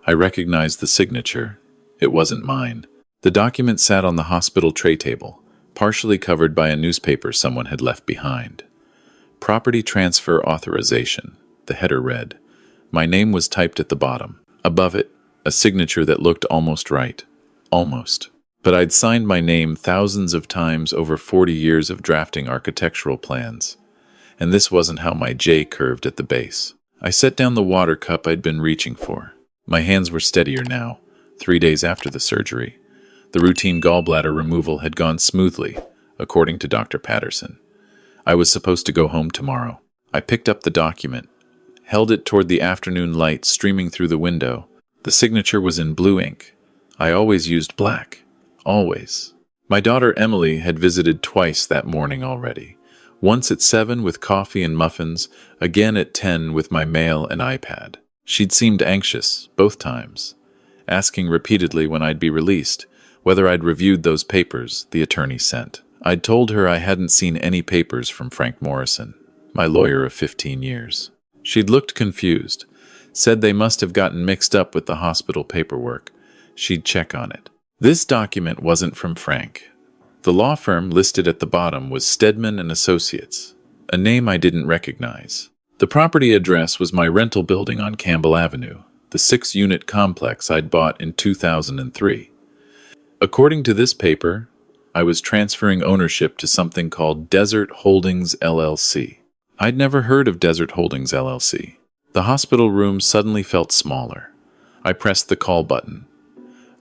I recognized the signature. It wasn't mine. The document sat on the hospital tray table, partially covered by a newspaper someone had left behind. Property transfer authorization, the header read. My name was typed at the bottom. Above it, a signature that looked almost right. Almost. But I'd signed my name thousands of times over 40 years of drafting architectural plans. And this wasn't how my J curved at the base. I set down the water cup I'd been reaching for. My hands were steadier now, 3 days after the surgery. The routine gallbladder removal had gone smoothly, according to Dr. Patterson. I was supposed to go home tomorrow. I picked up the document, held it toward the afternoon light streaming through the window. The signature was in blue ink. I always used black. Always. My daughter Emily had visited twice that morning already. Once at 7 with coffee and muffins, again at 10 with my mail and iPad. She'd seemed anxious, both times, asking repeatedly when I'd be released, whether I'd reviewed those papers the attorney sent. I'd told her I hadn't seen any papers from Frank Morrison, my lawyer of 15 years. She'd looked confused, said they must have gotten mixed up with the hospital paperwork. She'd check on it. This document wasn't from Frank. The law firm listed at the bottom was Stedman and Associates, a name I didn't recognize. The property address was my rental building on Campbell Avenue, the 6-unit complex I'd bought in 2003. According to this paper, I was transferring ownership to something called Desert Holdings LLC. I'd never heard of Desert Holdings LLC. The hospital room suddenly felt smaller. I pressed the call button.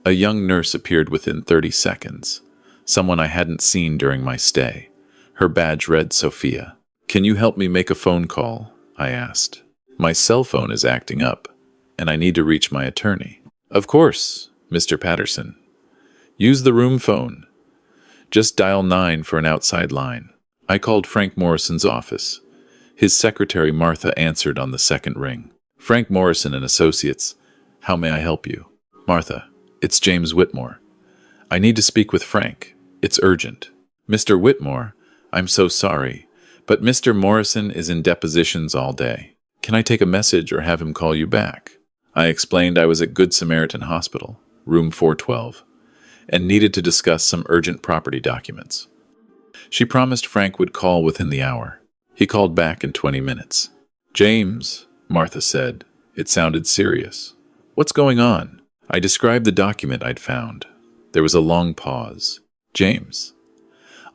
A young nurse appeared within 30 seconds, someone I hadn't seen during my stay. Her badge read Sophia. "Can you help me make a phone call?" I asked. "My cell phone is acting up, and I need to reach my attorney." "Of course, Mr. Patterson. Use the room phone. Just dial 9 for an outside line." I called Frank Morrison's office. His secretary Martha answered on the second ring. "Frank Morrison and Associates. How may I help you?" "Martha, it's James Whitmore. I need to speak with Frank. It's urgent." "Mr. Whitmore, I'm so sorry, but Mr. Morrison is in depositions all day. Can I take a message or have him call you back?" I explained I was at Good Samaritan Hospital, room 412, and needed to discuss some urgent property documents. She promised Frank would call within the hour. He called back in 20 minutes. "James," Martha said. It sounded serious. "What's going on?" I described the document I'd found. There was a long pause. "James,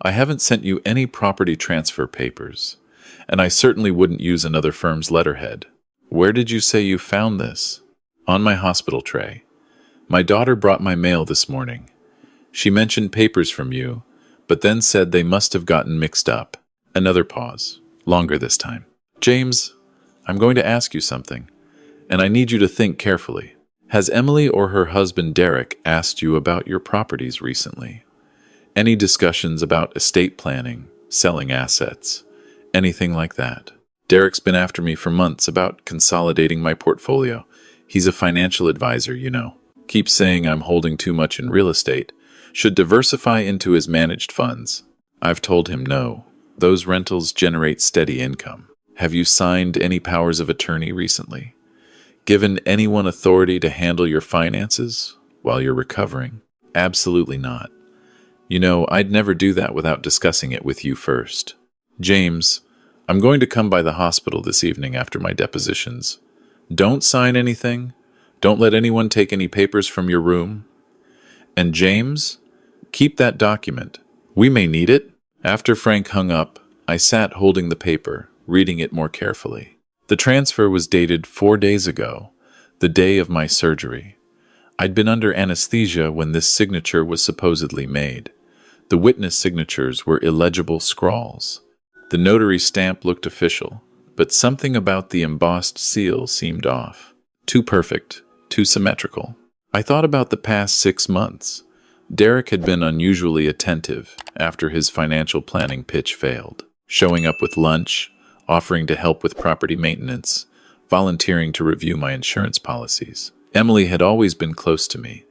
I haven't sent you any property transfer papers, and I certainly wouldn't use another firm's letterhead. Where did you say you found this?" "On my hospital tray. My daughter brought my mail this morning. She mentioned papers from you, but then said they must have gotten mixed up." Another pause, longer this time. "James, I'm going to ask you something, and I need you to think carefully. Has Emily or her husband Derek asked you about your properties recently? Any discussions about estate planning, selling assets, anything like that?" "Derek's been after me for months about consolidating my portfolio. He's a financial advisor, you know. Keeps saying I'm holding too much in real estate. Should diversify into his managed funds. I've told him no. Those rentals generate steady income. Have you signed any powers of attorney recently? Given anyone authority to handle your finances while you're recovering?" "Absolutely not. You know, I'd never do that without discussing it with you first." "James, I'm going to come by the hospital this evening after my depositions. Don't sign anything. Don't let anyone take any papers from your room. And James, keep that document. We may need it." After Frank hung up, I sat holding the paper, reading it more carefully. The transfer was dated 4 days ago, the day of my surgery. I'd been under anesthesia when this signature was supposedly made. The witness signatures were illegible scrawls. The notary stamp looked official, but something about the embossed seal seemed off. Too perfect, too symmetrical. I thought about the past 6 months. Derek had been unusually attentive after his financial planning pitch failed, showing up with lunch, offering to help with property maintenance, volunteering to review my insurance policies. Emily had always been close to me,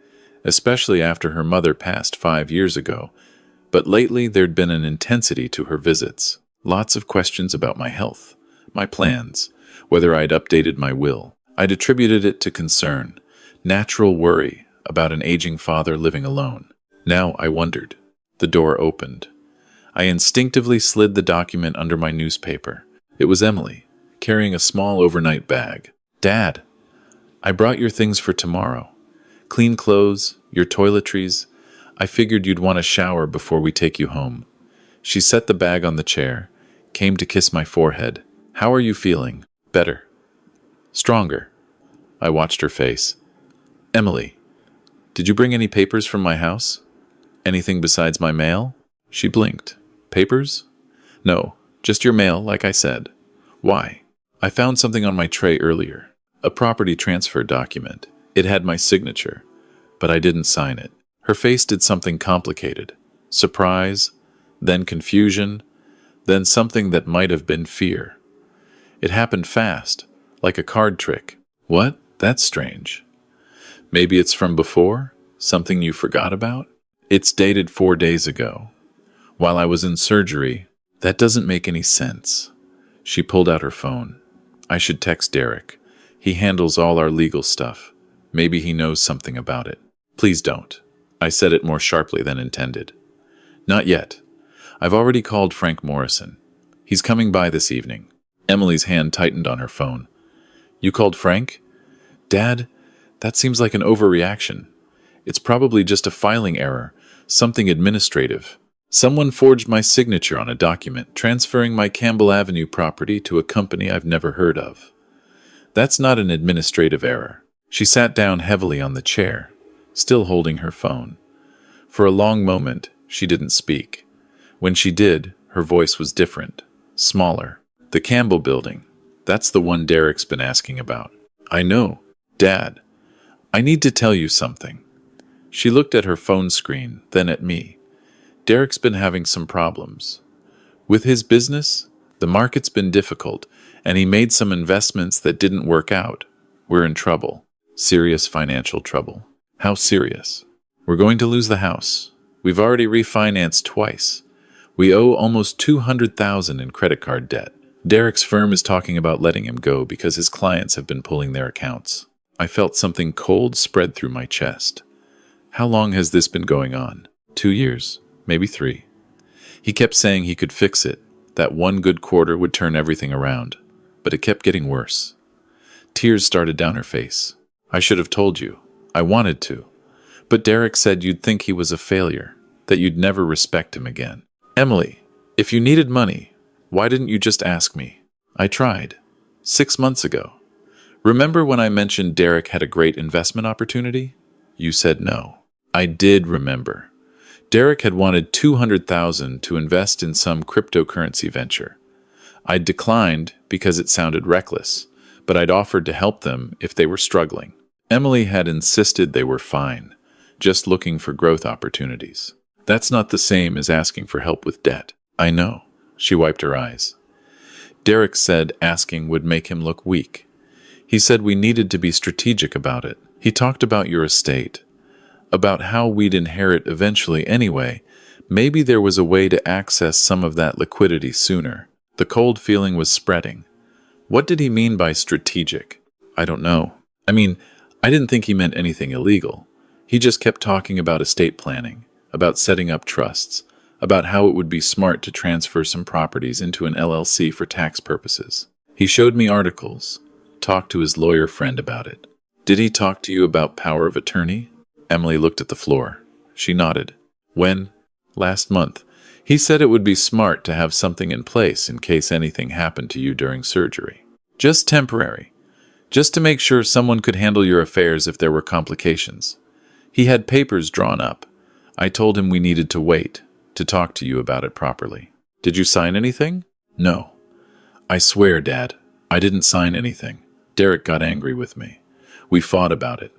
especially after her mother passed 5 years ago, but lately there'd been an intensity to her visits. Lots of questions about my health, my plans, whether I'd updated my will. I'd attributed it to concern, Natural worry about an aging father living alone. Now I wondered. The door opened. I instinctively slid the document under my newspaper. It was Emily, carrying a small overnight bag. "Dad, I brought your things for tomorrow. Clean clothes, your toiletries. I figured you'd want a shower before we take you home." She set the bag on the chair, came to kiss my forehead. "How are you feeling?" "Better. Stronger." I watched her face. "Emily, did you bring any papers from my house? Anything besides my mail?" She blinked. "Papers? No, just your mail, like I said." "Why?" "I found something on my tray earlier. A property transfer document. It had my signature, but I didn't sign it." Her face did something complicated. Surprise, then confusion, then something that might have been fear. It happened fast, like a card trick. "What? That's strange. Maybe it's from before? Something you forgot about?" "It's dated 4 days ago, while I was in surgery." "That doesn't make any sense." She pulled out her phone. "I should text Derek. He handles all our legal stuff. Maybe he knows something about it." "Please don't." I said it more sharply than intended. "Not yet. I've already called Frank Morrison. He's coming by this evening." Emily's hand tightened on her phone. "You called Frank?" "Dad, that seems like an overreaction. It's probably just a filing error, something administrative. Someone forged my signature on a document transferring my Campbell Avenue property to a company I've never heard of. That's not an administrative error." She sat down heavily on the chair, still holding her phone. For a long moment, she didn't speak. When she did, her voice was different, smaller. "The Campbell building. That's the one Derek's been asking about." "I know. Dad, I need to tell you something." She looked at her phone screen, then at me. "Derek's been having some problems. With his business, the market's been difficult, and he made some investments that didn't work out. We're in trouble. Serious financial trouble." "How serious?" "We're going to lose the house. We've already refinanced twice. We owe almost $200,000 in credit card debt. Derek's firm is talking about letting him go because his clients have been pulling their accounts." I felt something cold spread through my chest. "How long has this been going on?" 2 years, maybe 3. He kept saying he could fix it, that one good quarter would turn everything around, but it kept getting worse. Tears started down her face. "I should have told you. I wanted to. But Derek said you'd think he was a failure, that you'd never respect him again." "Emily, if you needed money, why didn't you just ask me?" "I tried. 6 months ago. Remember when I mentioned Derek had a great investment opportunity? You said no." "I did remember. Derek had wanted $200,000 to invest in some cryptocurrency venture. I'd declined because it sounded reckless, but I'd offered to help them if they were struggling. Emily had insisted they were fine, just looking for growth opportunities. That's not the same as asking for help with debt." "I know." She wiped her eyes. "Derek said asking would make him look weak. He said we needed to be strategic about it. He talked about your estate, about how we'd inherit eventually anyway. Maybe there was a way to access some of that liquidity sooner." The cold feeling was spreading. What did he mean by strategic? "I don't know. I mean, I didn't think he meant anything illegal. He just kept talking about estate planning, about setting up trusts, about how it would be smart to transfer some properties into an LLC for tax purposes. He showed me articles, talked to his lawyer friend about it." "Did he talk to you about power of attorney?" Emily looked at the floor. She nodded. "When?" "Last month. He said it would be smart to have something in place in case anything happened to you during surgery. Just temporary. Just to make sure someone could handle your affairs if there were complications. He had papers drawn up. I told him we needed to wait, to talk to you about it properly." "Did you sign anything?" "No. I swear, Dad, I didn't sign anything. Derek got angry with me. We fought about it.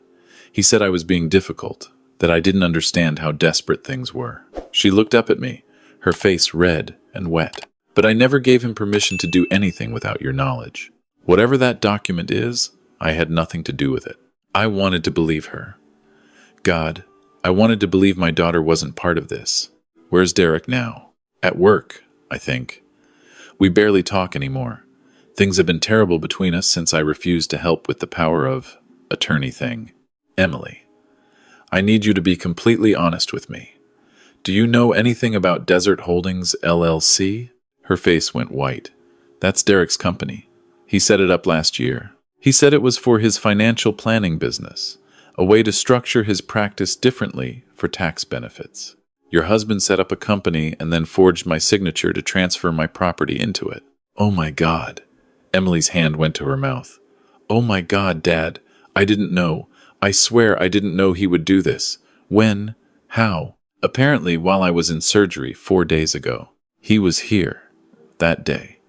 He said I was being difficult, that I didn't understand how desperate things were." She looked up at me, her face red and wet. "But I never gave him permission to do anything without your knowledge. Whatever that document is, I had nothing to do with it." I wanted to believe her. God, I wanted to believe my daughter wasn't part of this. "Where's Derek now?" "At work, I think. We barely talk anymore. Things have been terrible between us since I refused to help with the power of attorney thing." Emily, I need you to be completely honest with me. Do you know anything about Desert Holdings, LLC? Her face went white. That's Derek's company. He set it up last year. He said it was for his financial planning business, a way to structure his practice differently for tax benefits. Your husband set up a company and then forged my signature to transfer my property into it. Oh my God. Emily's hand went to her mouth. Oh my God, Dad. I didn't know. I swear I didn't know he would do this. When? How? Apparently, while I was in surgery 4 days ago. He was here. That day.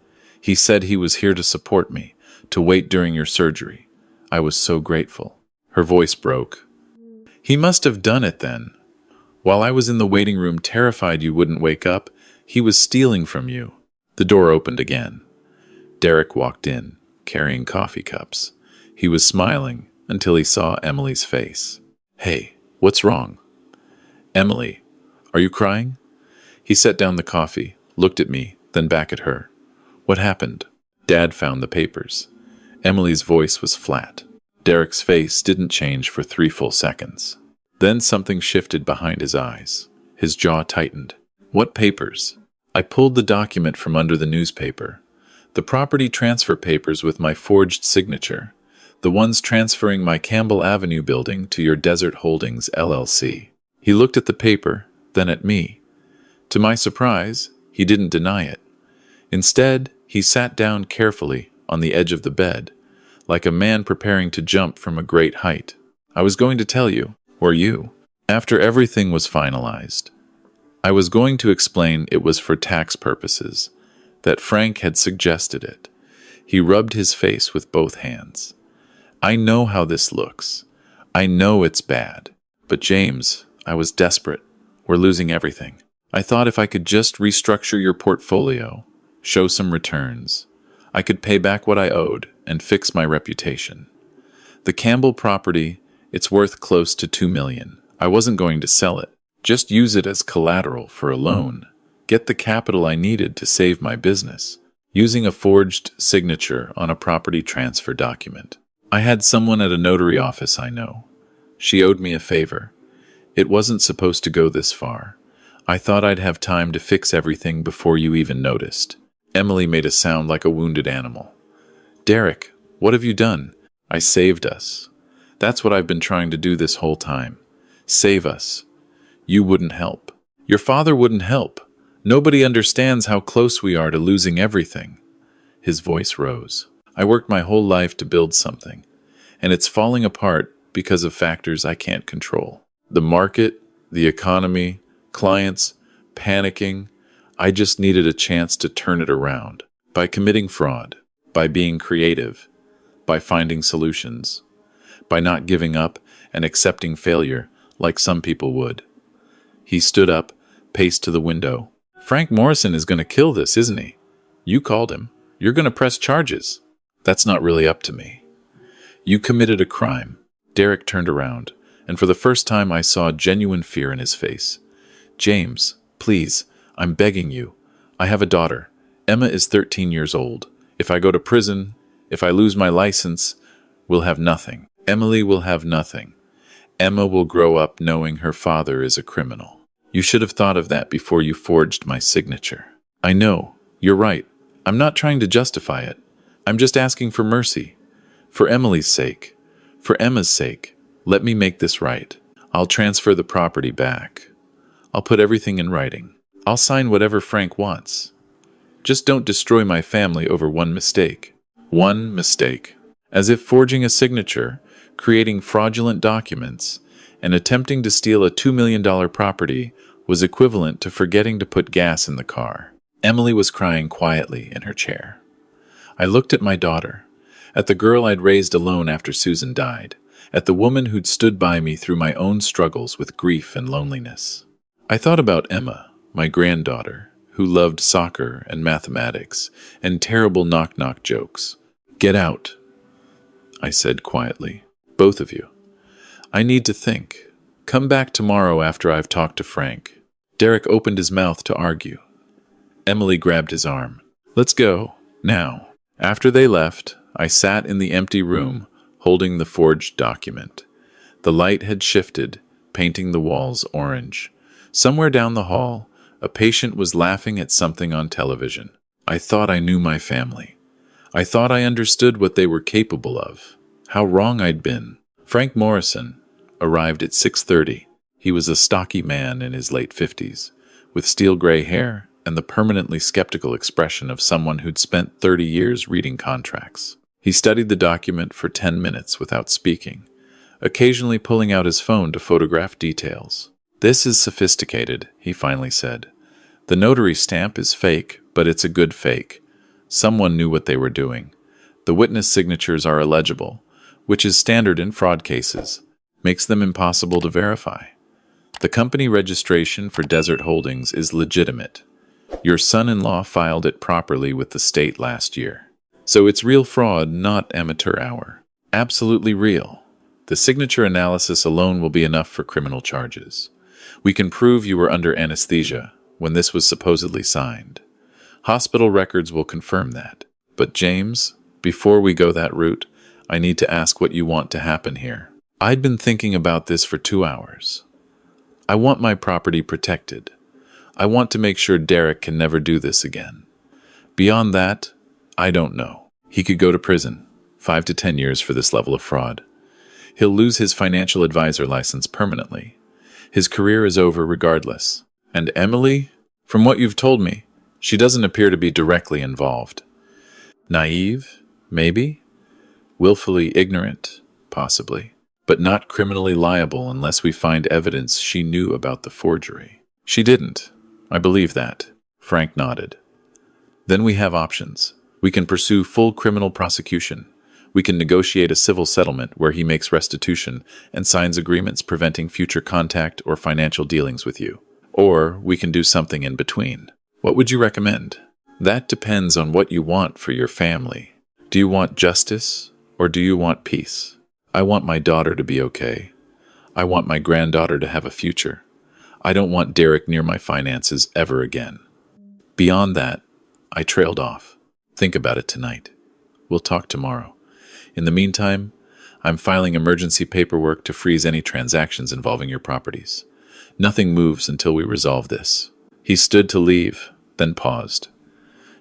He said he was here to support me, to wait during your surgery. I was so grateful. Her voice broke. He must have done it then. While I was in the waiting room terrified you wouldn't wake up, he was stealing from you. The door opened again. Derek walked in, carrying coffee cups. He was smiling until he saw Emily's face. Hey, what's wrong? Emily, are you crying? He set down the coffee, looked at me, then back at her. What happened? Dad found the papers. Emily's voice was flat. Derek's face didn't change for 3 full seconds. Then something shifted behind his eyes. His jaw tightened. What papers? I pulled the document from under the newspaper. The property transfer papers with my forged signature. The ones transferring my Campbell Avenue building to your Desert Holdings, LLC. He looked at the paper, then at me. To my surprise, he didn't deny it. Instead, he sat down carefully on the edge of the bed, like a man preparing to jump from a great height. I was going to tell you, or you, after everything was finalized. I was going to explain it was for tax purposes, that Frank had suggested it. He rubbed his face with both hands. I know how this looks. I know it's bad. But James, I was desperate. We're losing everything. I thought if I could just restructure your portfolio, show some returns, I could pay back what I owed and fix my reputation. The Campbell property, it's worth close to $2 million. I wasn't going to sell it. Just use it as collateral for a loan. Get the capital I needed to save my business, using a forged signature on a property transfer document. I had someone at a notary office I know. She owed me a favor. It wasn't supposed to go this far. I thought I'd have time to fix everything before you even noticed. Emily made a sound like a wounded animal. Derek, what have you done? I saved us. That's what I've been trying to do this whole time. Save us. You wouldn't help. Your father wouldn't help. Nobody understands how close we are to losing everything. His voice rose. I worked my whole life to build something, and it's falling apart because of factors I can't control. The market, the economy, clients, panicking. I just needed a chance to turn it around. By committing fraud, by being creative, by finding solutions, by not giving up and accepting failure like some people would. He stood up, paced to the window. Frank Morrison is going to kill this, isn't he? You called him. You're going to press charges. That's not really up to me. You committed a crime. Derek turned around, and for the first time I saw genuine fear in his face. James, please, I'm begging you. I have a daughter. Emma is 13 years old. If I go to prison, if I lose my license, we'll have nothing. Emily will have nothing. Emma will grow up knowing her father is a criminal. You should have thought of that before you forged my signature. I know. You're right. I'm not trying to justify it. I'm just asking for mercy. For Emily's sake. For Emma's sake. Let me make this right. I'll transfer the property back. I'll put everything in writing. I'll sign whatever Frank wants. Just don't destroy my family over one mistake. One mistake. As if forging a signature, creating fraudulent documents, and attempting to steal a $2 million property was equivalent to forgetting to put gas in the car. Emily was crying quietly in her chair. I looked at my daughter, at the girl I'd raised alone after Susan died, at the woman who'd stood by me through my own struggles with grief and loneliness. I thought about Emma, my granddaughter, who loved soccer and mathematics and terrible knock-knock jokes. Get out, I said quietly. Both of you. I need to think. Come back tomorrow after I've talked to Frank. Derek opened his mouth to argue. Emily grabbed his arm. Let's go, now. After they left, I sat in the empty room, holding the forged document. The light had shifted, painting the walls orange. Somewhere down the hall, a patient was laughing at something on television. I thought I knew my family. I thought I understood what they were capable of. How wrong I'd been. Frank Morrison arrived at 6:30. He was a stocky man in his late 50s, with steel gray hair and the permanently skeptical expression of someone who'd spent 30 years reading contracts. He studied the document for 10 minutes without speaking, occasionally pulling out his phone to photograph details. "This is sophisticated," he finally said. "The notary stamp is fake, but it's a good fake. Someone knew what they were doing. The witness signatures are illegible, which is standard in fraud cases, makes them impossible to verify. The company registration for Desert Holdings is legitimate. Your son-in-law filed it properly with the state last year. So it's real fraud, not amateur hour. Absolutely real. The signature analysis alone will be enough for criminal charges. We can prove you were under anesthesia when this was supposedly signed. Hospital records will confirm that. But James, before we go that route, I need to ask what you want to happen here." I'd been thinking about this for 2 hours. I want my property protected. I want to make sure Derek can never do this again. Beyond that, I don't know. He could go to prison, 5 to 10 years for this level of fraud. He'll lose his financial advisor license permanently. His career is over regardless. And Emily, from what you've told me, she doesn't appear to be directly involved. Naive, maybe? Willfully ignorant, possibly. But not criminally liable unless we find evidence she knew about the forgery. She didn't. I believe that. Frank nodded. Then we have options. We can pursue full criminal prosecution. We can negotiate a civil settlement where he makes restitution and signs agreements preventing future contact or financial dealings with you. Or we can do something in between. What would you recommend? That depends on what you want for your family. Do you want justice or do you want peace? I want my daughter to be okay. I want my granddaughter to have a future. I don't want Derek near my finances ever again. Beyond that, I trailed off. Think about it tonight. We'll talk tomorrow. In the meantime, I'm filing emergency paperwork to freeze any transactions involving your properties. Nothing moves until we resolve this. He stood to leave, then paused.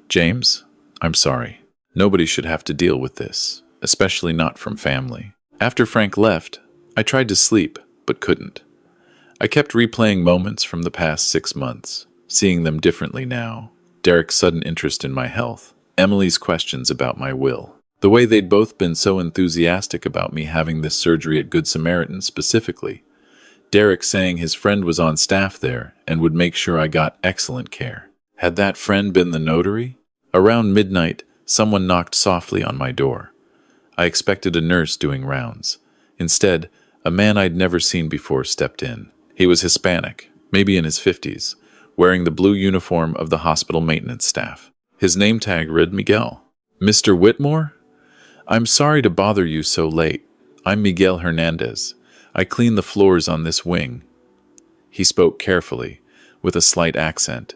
James, I'm sorry. Nobody should have to deal with this, especially not from family. After Frank left, I tried to sleep, but couldn't. I kept replaying moments from the past 6 months, seeing them differently now. Derek's sudden interest in my health, Emily's questions about my will, the way they'd both been so enthusiastic about me having this surgery at Good Samaritan specifically. Derek saying his friend was on staff there and would make sure I got excellent care. Had that friend been the notary? Around midnight, someone knocked softly on my door. I expected a nurse doing rounds. Instead, a man I'd never seen before stepped in. He was Hispanic, maybe in his 50s, wearing the blue uniform of the hospital maintenance staff. His name tag read Miguel. "Mr. Whitmore? I'm sorry to bother you so late. I'm Miguel Hernandez. I clean the floors on this wing." He spoke carefully, with a slight accent.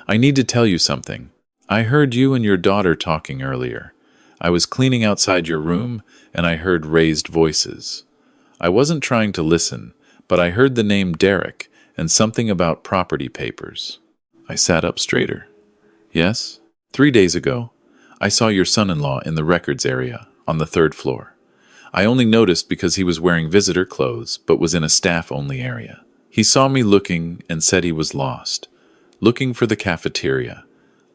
"I need to tell you something. I heard you and your daughter talking earlier. I was cleaning outside your room, and I heard raised voices. I wasn't trying to listen, but I heard the name Derek and something about property papers." I sat up straighter. "Yes? 3 days ago, I saw your son-in-law in the records area, on the 3rd floor. I only noticed because he was wearing visitor clothes, but was in a staff-only area. He saw me looking and said he was lost, looking for the cafeteria.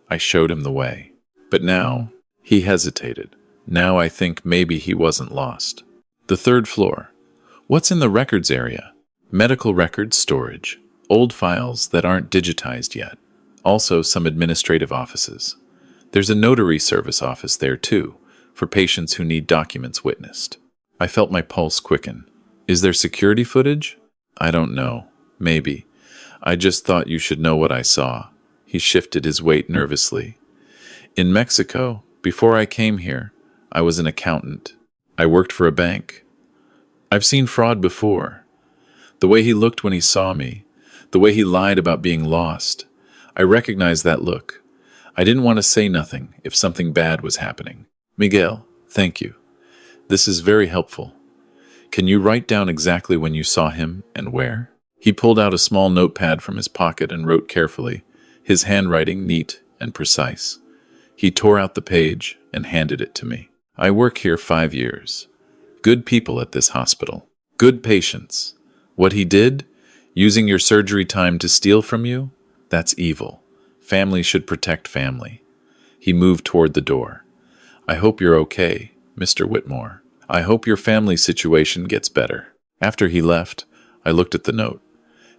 I showed him the way. But now, he hesitated. Now I think maybe he wasn't lost. The 3rd floor. What's in the records area? Medical records storage, old files that aren't digitized yet. Also some administrative offices. There's a notary service office there too, for patients who need documents witnessed." I felt my pulse quicken. "Is there security footage?" "I don't know. Maybe. I just thought you should know what I saw." He shifted his weight nervously. "In Mexico, before I came here, I was an accountant. I worked for a bank. I've seen fraud before. The way he looked when he saw me, the way he lied about being lost, I recognized that look. I didn't want to say nothing if something bad was happening. Miguel, thank you. This is very helpful. Can you write down exactly when you saw him and where? He pulled out a small notepad from his pocket and wrote carefully, his handwriting neat and precise. He tore out the page and handed it to me. I work here 5 years. Good people at this hospital. Good patients. What he did? Using your surgery time to steal from you? That's evil. Family should protect family. He moved toward the door. I hope you're okay, Mr. Whitmore. I hope your family situation gets better. After he left, I looked at the note.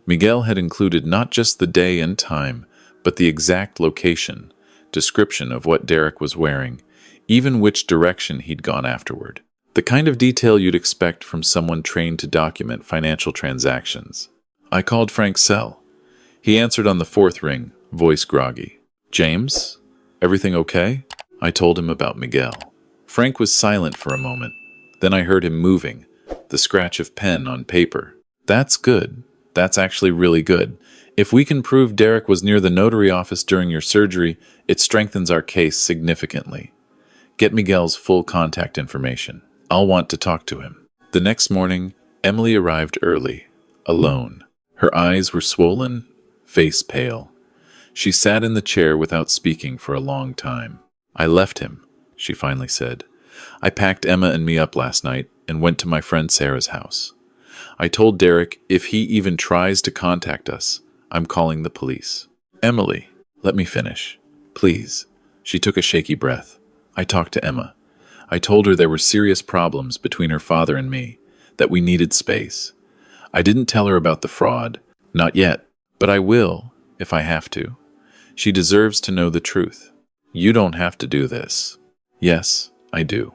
Miguel had included not just the day and time, but the exact location, description of what Derek was wearing, even which direction he'd gone afterward. The kind of detail you'd expect from someone trained to document financial transactions. I called Frank's cell. He answered on the 4th ring, voice groggy. James? Everything okay? I told him about Miguel. Frank was silent for a moment. Then I heard him moving, the scratch of pen on paper. That's good. That's actually really good. If we can prove Derek was near the notary office during your surgery, it strengthens our case significantly. Get Miguel's full contact information. I'll want to talk to him. The next morning, Emily arrived early, alone. Her eyes were swollen, face pale. She sat in the chair without speaking for a long time. I left him, she finally said. I packed Emma and me up last night and went to my friend Sarah's house. I told Derek if he even tries to contact us, I'm calling the police. Emily, let me finish. Please. She took a shaky breath. I talked to Emma. I told her there were serious problems between her father and me, that we needed space. I didn't tell her about the fraud. Not yet. But I will, if I have to. She deserves to know the truth. You don't have to do this. Yes, I do.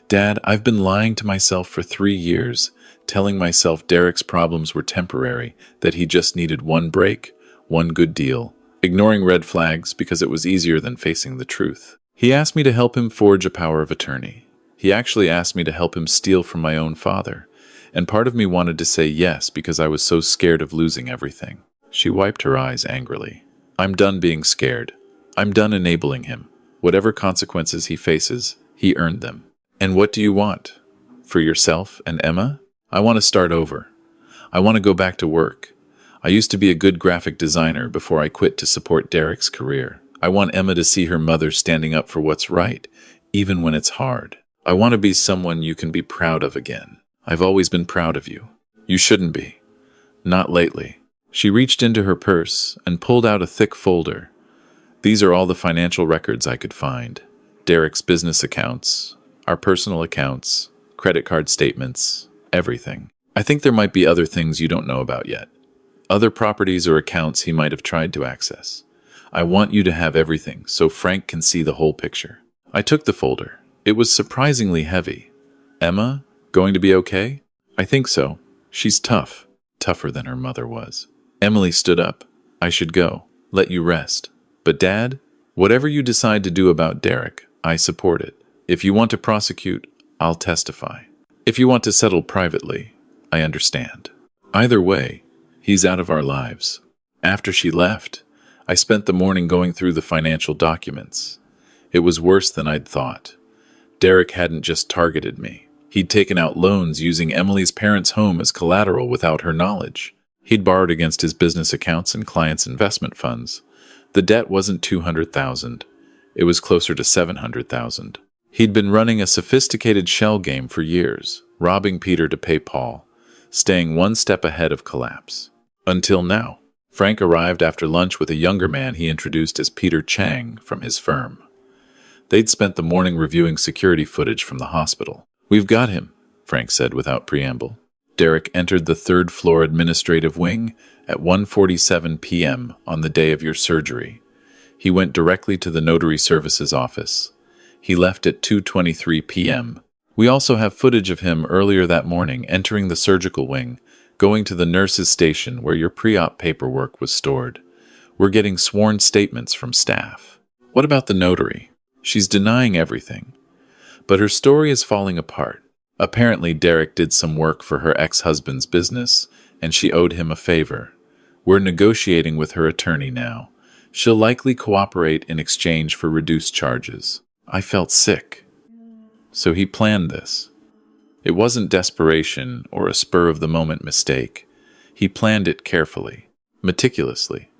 Dad, I've been lying to myself for 3 years, telling myself Derek's problems were temporary, that he just needed one break, one good deal, ignoring red flags because it was easier than facing the truth. He asked me to help him forge a power of attorney. He actually asked me to help him steal from my own father, and part of me wanted to say yes because I was so scared of losing everything. She wiped her eyes angrily. I'm done being scared. I'm done enabling him. Whatever consequences he faces, he earned them. And what do you want? For yourself and Emma? I want to start over. I want to go back to work. I used to be a good graphic designer before I quit to support Derek's career. I want Emma to see her mother standing up for what's right, even when it's hard. I want to be someone you can be proud of again. I've always been proud of you. You shouldn't be. Not lately. She reached into her purse and pulled out a thick folder. These are all the financial records I could find. Derek's business accounts, our personal accounts, credit card statements, everything. I think there might be other things you don't know about yet. Other properties or accounts he might have tried to access. I want you to have everything so Frank can see the whole picture. I took the folder. It was surprisingly heavy. Emma, going to be okay? I think so. She's tough. Tougher than her mother was. Emily stood up. I should go. Let you rest. But Dad, whatever you decide to do about Derek, I support it. If you want to prosecute, I'll testify. If you want to settle privately, I understand. Either way, he's out of our lives. After she left, I spent the morning going through the financial documents. It was worse than I'd thought. Derek hadn't just targeted me. He'd taken out loans using Emily's parents' home as collateral without her knowledge. He'd borrowed against his business accounts and clients' investment funds. The debt wasn't $200,000. It was closer to $700,000. He'd been running a sophisticated shell game for years, robbing Peter to pay Paul, staying one step ahead of collapse. Until now. Frank arrived after lunch with a younger man he introduced as Peter Chang from his firm. They'd spent the morning reviewing security footage from the hospital. We've got him, Frank said without preamble. Derek entered the 3rd floor administrative wing at 1:47 p.m. on the day of your surgery. He went directly to the notary services office. He left at 2:23 p.m. We also have footage of him earlier that morning entering the surgical wing, going to the nurse's station where your pre-op paperwork was stored. We're getting sworn statements from staff. What about the notary? She's denying everything. But her story is falling apart. Apparently, Derek did some work for her ex-husband's business, and she owed him a favor. We're negotiating with her attorney now. She'll likely cooperate in exchange for reduced charges. I felt sick. So he planned this. It wasn't desperation or a spur-of-the-moment mistake. He planned it carefully, meticulously.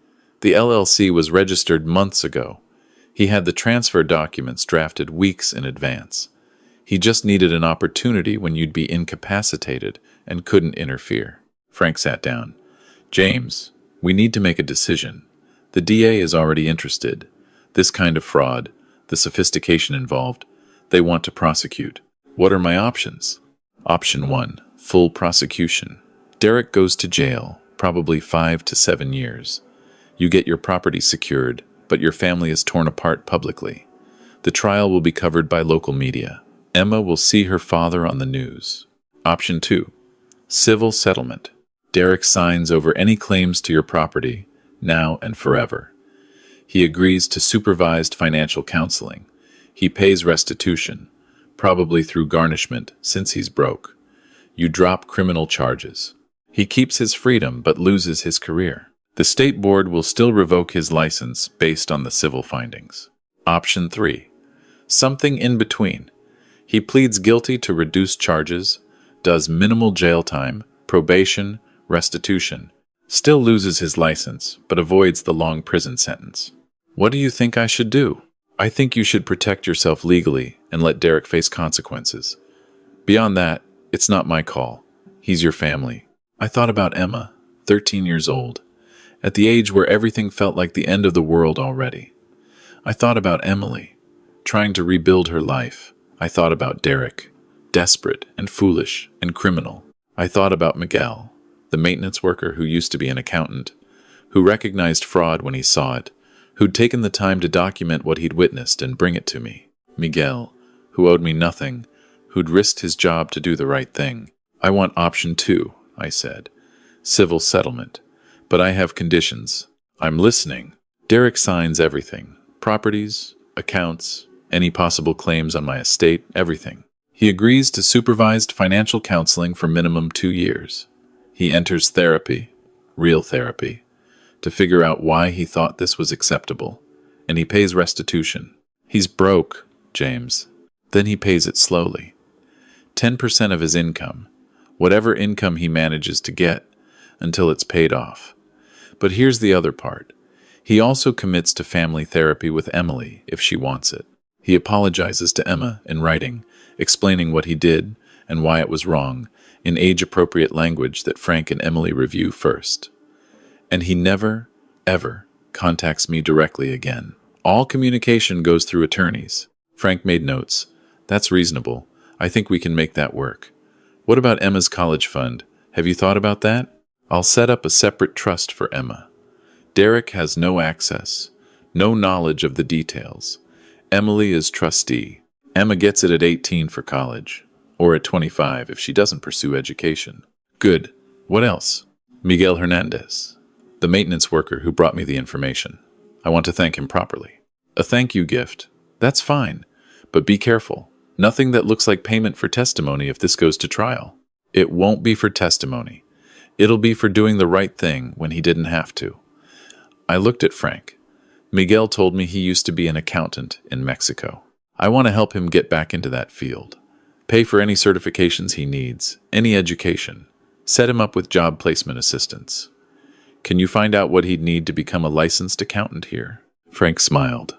The LLC was registered months ago. He had the transfer documents drafted weeks in advance. He just needed an opportunity when you'd be incapacitated and couldn't interfere. Frank sat down. James, we need to make a decision. The DA is already interested. This kind of fraud, the sophistication involved, they want to prosecute. What are my options? Option 1, full prosecution. Derek goes to jail, probably 5 to 7 years. You get your property secured, but your family is torn apart publicly. The trial will be covered by local media. Emma will see her father on the news. Option 2, civil settlement. Derek signs over any claims to your property, now and forever. He agrees to supervised financial counseling. He pays restitution, probably through garnishment, since he's broke. You drop criminal charges. He keeps his freedom but loses his career. The state board will still revoke his license based on the civil findings. Option 3, something in between. He pleads guilty to reduced charges, does minimal jail time, probation, restitution, still loses his license, but avoids the long prison sentence. What do you think I should do? I think you should protect yourself legally and let Derek face consequences. Beyond that, it's not my call. He's your family. I thought about Emma, 13 years old, at the age where everything felt like the end of the world already. I thought about Emily, trying to rebuild her life. I thought about Derek, desperate and foolish and criminal. I thought about Miguel, the maintenance worker who used to be an accountant, who recognized fraud when he saw it, who'd taken the time to document what he'd witnessed and bring it to me. Miguel, who owed me nothing, who'd risked his job to do the right thing. I want option 2, I said. Civil settlement. But I have conditions. I'm listening. Derek signs everything. Properties, accounts, any possible claims on my estate, everything. He agrees to supervised financial counseling for minimum 2 years. He enters therapy, real therapy, to figure out why he thought this was acceptable, and he pays restitution. He's broke, James. Then he pays it slowly. 10% of his income, whatever income he manages to get, until it's paid off. But here's the other part. He also commits to family therapy with Emily if she wants it. He apologizes to Emma in writing, explaining what he did and why it was wrong, in age-appropriate language that Frank and Emily review first. And he never, ever contacts me directly again. All communication goes through attorneys. Frank made notes. That's reasonable. I think we can make that work. What about Emma's college fund? Have you thought about that? I'll set up a separate trust for Emma. Derek has no access, no knowledge of the details. Emily is trustee. Emma gets it at 18 for college, or at 25 if she doesn't pursue education. Good. What else? Miguel Hernandez, the maintenance worker who brought me the information. I want to thank him properly. A thank you gift. That's fine, but be careful. Nothing that looks like payment for testimony if this goes to trial. It won't be for testimony. It'll be for doing the right thing when he didn't have to. I looked at Frank. Miguel told me he used to be an accountant in Mexico. I want to help him get back into that field. Pay for any certifications he needs, any education. Set him up with job placement assistance. Can you find out what he'd need to become a licensed accountant here? Frank smiled.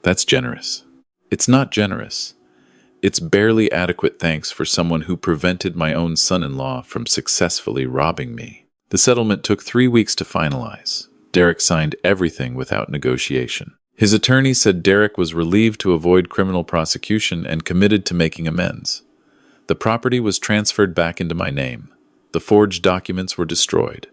That's generous. It's not generous. It's barely adequate thanks for someone who prevented my own son-in-law from successfully robbing me. The settlement took 3 weeks to finalize. Derek signed everything without negotiation. His attorney said Derek was relieved to avoid criminal prosecution and committed to making amends. The property was transferred back into my name. The forged documents were destroyed.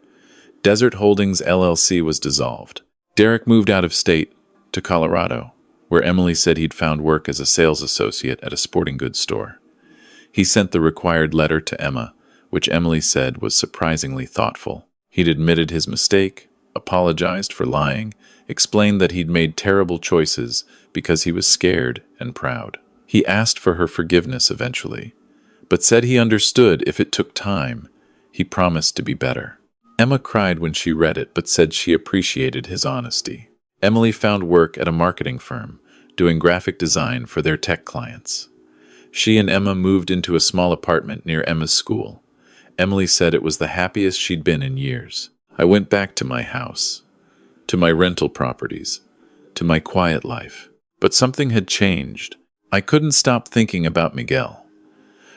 Desert Holdings LLC was dissolved. Derek moved out of state to Colorado, where Emily said he'd found work as a sales associate at a sporting goods store. He sent the required letter to Emma, which Emily said was surprisingly thoughtful. He'd admitted his mistake, apologized for lying, explained that he'd made terrible choices because he was scared and proud. He asked for her forgiveness eventually, but said he understood if it took time. He promised to be better. Emma cried when she read it, but said she appreciated his honesty. Emily found work at a marketing firm, doing graphic design for their tech clients. She and Emma moved into a small apartment near Emma's school. Emily said it was the happiest she'd been in years. I went back to my house, to my rental properties, to my quiet life. But something had changed. I couldn't stop thinking about Miguel,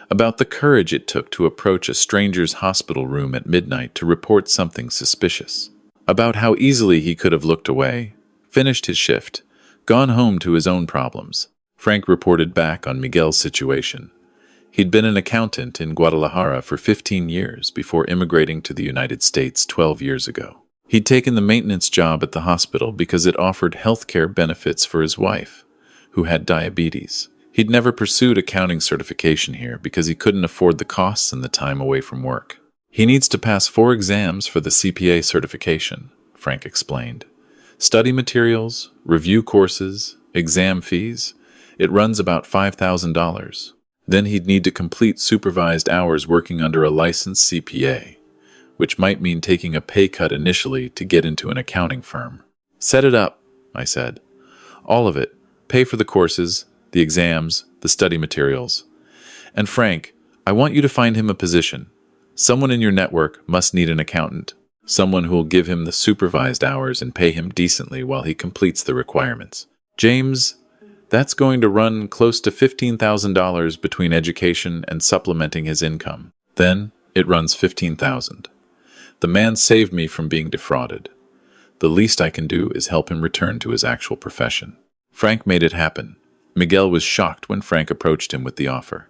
about the courage it took to approach a stranger's hospital room at midnight to report something suspicious, about how easily he could have looked away, finished his shift, gone home to his own problems. Frank reported back on Miguel's situation. He'd been an accountant in Guadalajara for 15 years before immigrating to the United States 12 years ago. He'd taken the maintenance job at the hospital because it offered healthcare benefits for his wife, who had diabetes. He'd never pursued accounting certification here because he couldn't afford the costs and the time away from work. He needs to pass 4 exams for the CPA certification, Frank explained. Study materials, review courses, exam fees. It runs about $5,000. Then he'd need to complete supervised hours working under a licensed CPA, which might mean taking a pay cut initially to get into an accounting firm. Set it up, I said. All of it. Pay for the courses, the exams, the study materials. And Frank, I want you to find him a position. Someone in your network must need an accountant. Someone who will give him the supervised hours and pay him decently while he completes the requirements. James, that's going to run close to $15,000 between education and supplementing his income. Then it runs $15,000. The man saved me from being defrauded. The least I can do is help him return to his actual profession. Frank made it happen. Miguel was shocked when Frank approached him with the offer.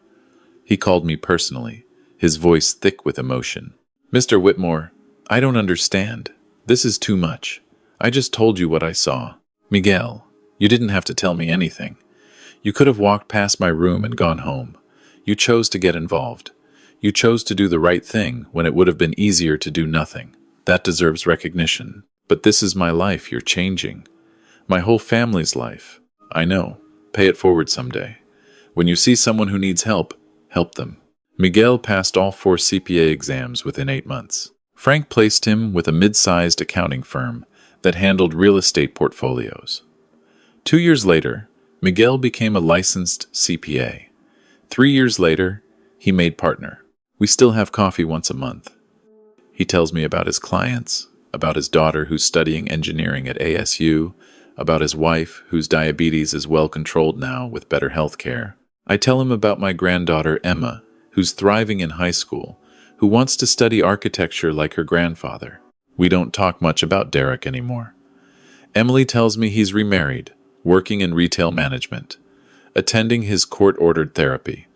He called me personally, his voice thick with emotion. Mr. Whitmore, I don't understand. This is too much. I just told you what I saw. Miguel, you didn't have to tell me anything. You could have walked past my room and gone home. You chose to get involved. You chose to do the right thing when it would have been easier to do nothing. That deserves recognition. But this is my life you're changing. My whole family's life. I know. Pay it forward someday. When you see someone who needs help, help them. Miguel passed all 4 CPA exams within 8 months. Frank placed him with a mid-sized accounting firm that handled real estate portfolios. 2 years later, Miguel became a licensed CPA. 3 years later, he made partner. We still have coffee once a month. He tells me about his clients, about his daughter who's studying engineering at ASU, about his wife whose diabetes is well controlled now with better health care. I tell him about my granddaughter Emma, who's thriving in high school, who wants to study architecture like her grandfather. We don't talk much about Derek anymore. Emily tells me he's remarried, working in retail management, attending his court-ordered therapy.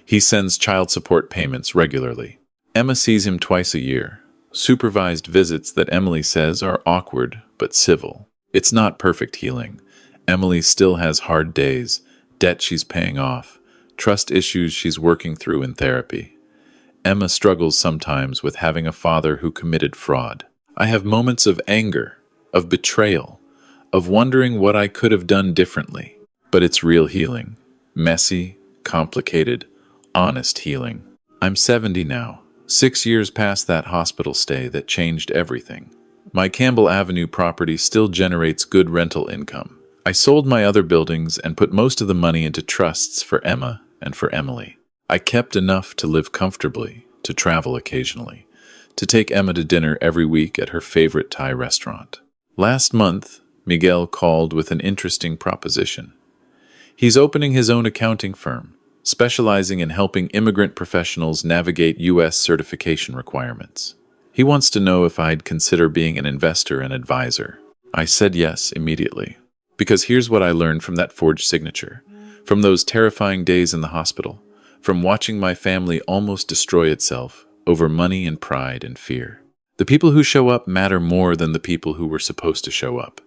He sends child support payments regularly. Emma sees him twice a year, supervised visits that Emily says are awkward but civil. It's not perfect healing. Emily still has hard days, debt she's paying off, trust issues she's working through in therapy. Emma struggles sometimes with having a father who committed fraud. I have moments of anger, of betrayal, of wondering what I could have done differently. But it's real healing. Messy, complicated, honest healing. I'm 70 now, 6 years past that hospital stay that changed everything. My Campbell Avenue property still generates good rental income. I sold my other buildings and put most of the money into trusts for Emma and for Emily. I kept enough to live comfortably, to travel occasionally, to take Emma to dinner every week at her favorite Thai restaurant. Last month, Miguel called with an interesting proposition. He's opening his own accounting firm, specializing in helping immigrant professionals navigate U.S. certification requirements. He wants to know if I'd consider being an investor and advisor. I said yes immediately. Because here's what I learned from that forged signature, from those terrifying days in the hospital, from watching my family almost destroy itself over money and pride and fear. The people who show up matter more than the people who were supposed to show up.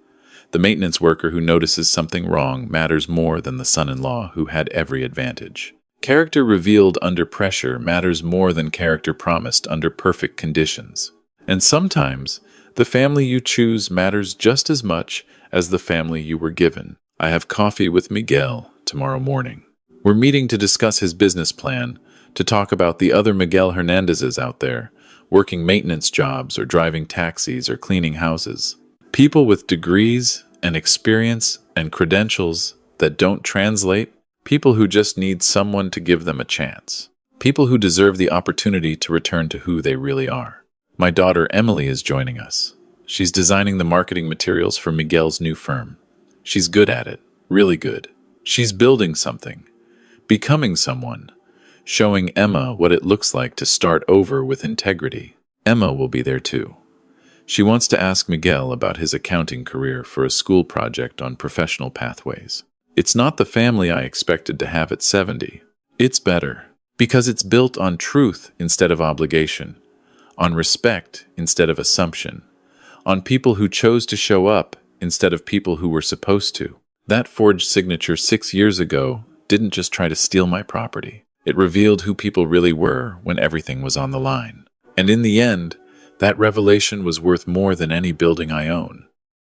The maintenance worker who notices something wrong matters more than the son-in-law who had every advantage. Character revealed under pressure matters more than character promised under perfect conditions. And sometimes, the family you choose matters just as much as the family you were given. I have coffee with Miguel tomorrow morning. We're meeting to discuss his business plan, to talk about the other Miguel Hernandezes out there, working maintenance jobs or driving taxis or cleaning houses. People with degrees and experience and credentials that don't translate People who just need someone to give them a chance. People who deserve the opportunity to return to who they really are. My daughter Emily is joining us. She's designing the marketing materials for Miguel's new firm. She's good at it, really good. She's building something, becoming someone, showing Emma what it looks like to start over with integrity. Emma will be there too. She wants to ask Miguel about his accounting career for a school project on professional pathways. It's not the family I expected to have at 70. It's better, because it's built on truth instead of obligation, on respect instead of assumption, on people who chose to show up instead of people who were supposed to. That forged signature 6 years ago didn't just try to steal my property. It revealed who people really were when everything was on the line. And in the end, that revelation was worth more than any building I own.